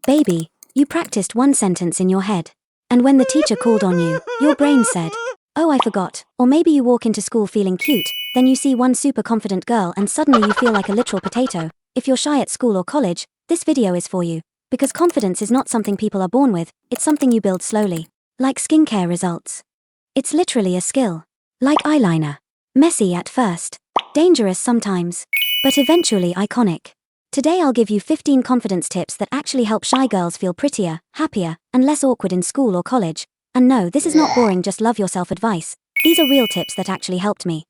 Baby, you practiced one sentence in your head. And when the teacher called on you, your brain said, "Oh, I forgot." Or maybe you walk into school feeling cute, then you see one super confident girl and suddenly you feel like a literal potato. If you're shy at school or college, this video is for you. Because confidence is not something people are born with, it's something you build slowly. Like skincare results. It's literally a skill. Like eyeliner. Messy at first. Dangerous sometimes. But eventually iconic. Today I'll give you 15 confidence tips that actually help shy girls feel prettier, happier, and less awkward in school or college. And no, this is not boring just love yourself advice. These are real tips that actually helped me.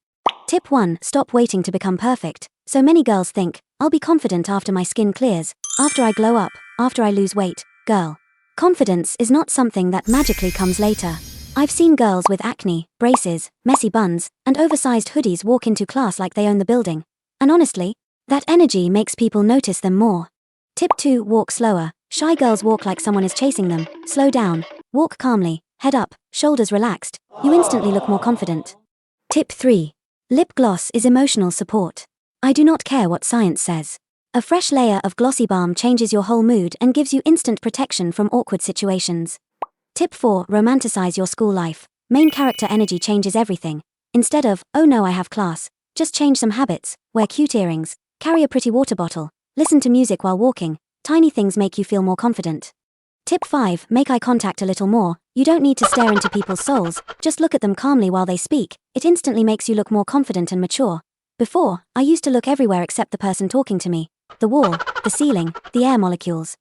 Tip 1. Stop waiting to become perfect. So many girls think, I'll be confident after my skin clears, after I glow up, after I lose weight. Girl. Confidence is not something that magically comes later. I've seen girls with acne, braces, messy buns, and oversized hoodies walk into class like they own the building. And honestly, that energy makes people notice them more. Tip 2. Walk slower. Shy girls walk like someone is chasing them. Slow down. Walk calmly, head up, shoulders relaxed. You instantly look more confident. Tip 3. Lip gloss is emotional support. I do not care what science says. A fresh layer of glossy balm changes your whole mood and gives you instant protection from awkward situations. Tip 4. Romanticize your school life. Main character energy changes everything. Instead of, oh no I have class, just change some habits, wear cute earrings, carry a pretty water bottle, listen to music while walking. Tiny things make you feel more confident. Tip 5. Make eye contact a little more. You don't need to stare into people's souls, just look at them calmly while they speak. It instantly makes you look more confident and mature. Before, I used to look everywhere except the person talking to me. The wall, the ceiling, the air molecules.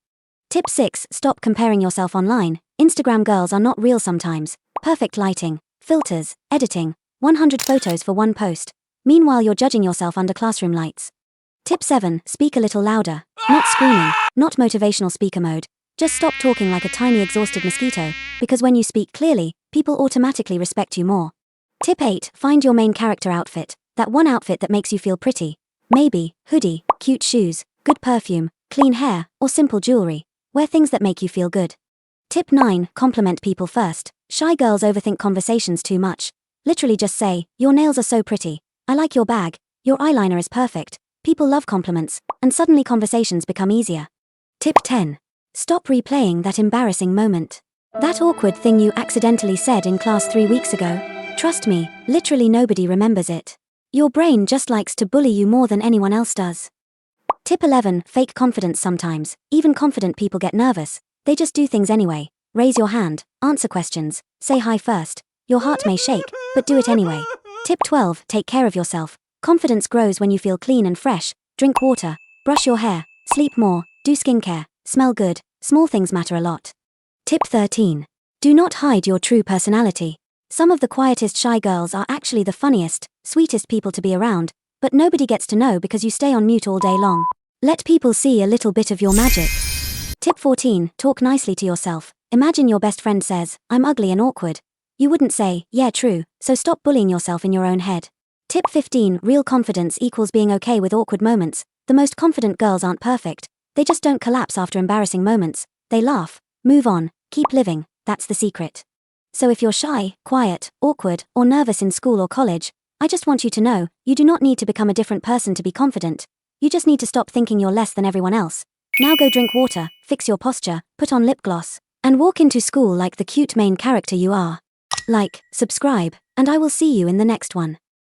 Tip 6. Stop comparing yourself online. Instagram girls are not real sometimes. Perfect lighting, filters, editing, 100 photos for one post. Meanwhile you're judging yourself under classroom lights. Tip 7. Speak a little louder. Not screaming, not motivational speaker mode. Just stop talking like a tiny exhausted mosquito, because when you speak clearly, people automatically respect you more. Tip 8. Find your main character outfit. That one outfit that makes you feel pretty. Maybe, hoodie, cute shoes, good perfume, clean hair, or simple jewelry. Wear things that make you feel good. Tip 9. Compliment people first. Shy girls overthink conversations too much. Literally just say, your nails are so pretty. I like your bag. Your eyeliner is perfect. People love compliments, and suddenly conversations become easier. Tip 10. Stop replaying that embarrassing moment. That awkward thing you accidentally said in class 3 weeks ago. Trust me, literally nobody remembers it. Your brain just likes to bully you more than anyone else does. Tip 11. Fake confidence sometimes. Even confident people get nervous. They just do things anyway. Raise your hand, answer questions, say hi first. Your heart may shake, but do it anyway. Tip 12. Take care of yourself. Confidence grows when you feel clean and fresh. Drink water, brush your hair, sleep more, do skincare, smell good. Small things matter a lot. Tip 13. Do not hide your true personality. Some of the quietest shy girls are actually the funniest, sweetest people to be around, but nobody gets to know because you stay on mute all day long. Let people see a little bit of your magic. Tip 14. Talk nicely to yourself. Imagine your best friend says, I'm ugly and awkward. You wouldn't say, yeah true, so stop bullying yourself in your own head. Tip 15. Real confidence equals being okay with awkward moments. The most confident girls aren't perfect. They just don't collapse after embarrassing moments. They laugh, move on, keep living. That's the secret. So if you're shy, quiet, awkward, or nervous in school or college, I just want you to know, you do not need to become a different person to be confident. You just need to stop thinking you're less than everyone else. Now go drink water, fix your posture, put on lip gloss, and walk into school like the cute main character you are. Like, subscribe, and I will see you in the next one.